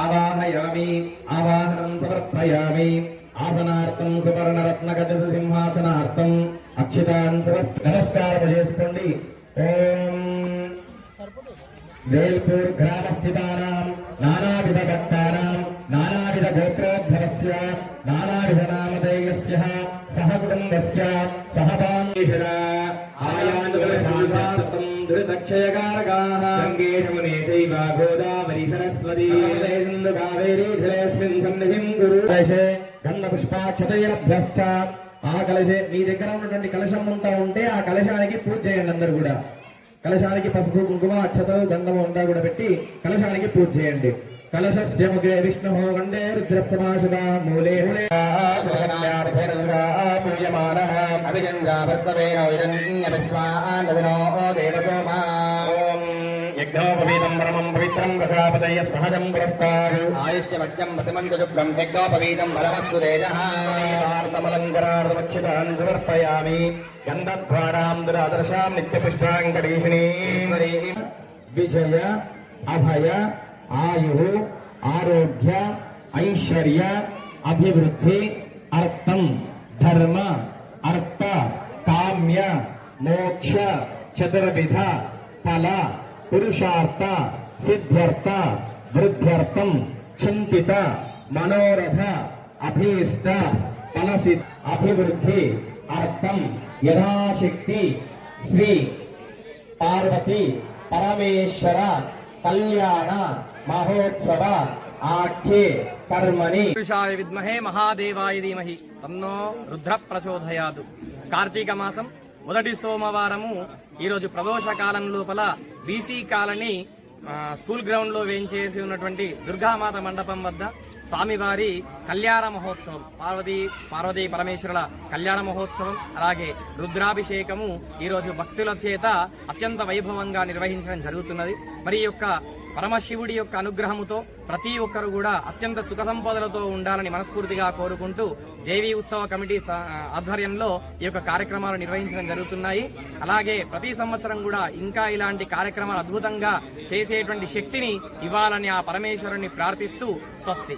आवाहयामि आवाहनं समर्पयामि आसनार्थं सुवर्णरत्नगजद सिंहासनार्थं अक्षतान् नमस्कारं చేసుకోండి ओम वेल्पूर ग्रामस्थितानां नानाविध भक्तानां नानाविध गोत्रोद्भवस्य नानाविध नामधेयस्य सह कुटुम्बस्य सह बान्धवस्य आयानुवलशान्तं धृतक्षयकारकाः गङ्गेशमुने चैव गोदावरी सरस्वती सिन्धु कावेरी जलेऽस्मिन् सन्निधिं कुरु గంధపుష్పాక్షతైరభ్యశ్చ ఆ కలశే మీ దగ్గర ఉన్నటువంటి కలశం అంతా ఉంటే ఆ కలశానికి పూజ చేయండి. అందరూ కూడా కలశానికి పసుపు కుంకుమ అక్షతలు గంధము అంతా కూడా పెట్టి కలశానికి పూజ చేయండి. కలశస్య ముఖే విష్ణు గండే రుద్రసమాశద మూలే యజ్ఞోపవీతం పరమం పవిత్రం ప్రజాపతయ సహజం పురస్కారు ఆయుష్యమజ్ఞం ప్రతిమంతుజుగ్రం యజ్ఞోపవీతం బలమస్తు తేజార్థమలంకరార్థమక్షితాన్ సమర్పయామి గంధద్వారాం దురాదర్శాం నిత్యపుష్పాంకరీషిణీ విజయ అభయ ఆయు ఆరోగ్య ఐశ్వర్య అభివృద్ధి అర్థం ధర్మ అర్థ కామ్య మోక్ష చతుర్విధ ఫల పురుషార్థ సిద్ధ్యర్థ వృద్ధ్యర్థం చింతిత మనోరథ అభీష్ట ఫలసిద్ధి అభివృద్ధి అర్థం యథాశక్తి శ్రీ పార్వతి పరమేశ్వర కళ్యాణ మహోత్సవ ఆఖ్యే కర్మణి పురుషాయ విద్మహే మహాదేవాయ ధీమహి తన్నో రుద్ర ప్రచోదయాదు. కార్తీక మాసం మొదటి సోమవారము ఈరోజు ప్రదోష కాలం లోపల బీసీ కాలనీ స్కూల్ గ్రౌండ్ లో వేయించేసి ఉన్నటువంటి దుర్గామాత మండపం వద్ద స్వామివారి కళ్యాణ మహోత్సవం పార్వతీ పరమేశ్వరుల కళ్యాణ మహోత్సవం అలాగే రుద్రాభిషేకము ఈరోజు భక్తుల చేత అత్యంత వైభవంగా నిర్వహించడం జరుగుతున్నది. మరి యొక్క పరమశివుడి యొక్క అనుగ్రహముతో ప్రతి ఒక్కరు కూడా అత్యంత సుఖ సంపదలతో ఉండాలని మనస్ఫూర్తిగా కోరుకుంటూ దేవీ ఉత్సవ కమిటీ ఆధ్వర్యంలో ఈ యొక్క కార్యక్రమాలు నిర్వహించడం జరుగుతున్నాయి. అలాగే ప్రతి సంవత్సరం కూడా ఇంకా ఇలాంటి కార్యక్రమాలు అద్భుతంగా చేసేటువంటి శక్తిని ఇవ్వాలని ఆ పరమేశ్వరుని ప్రార్థిస్తూ స్వస్తి.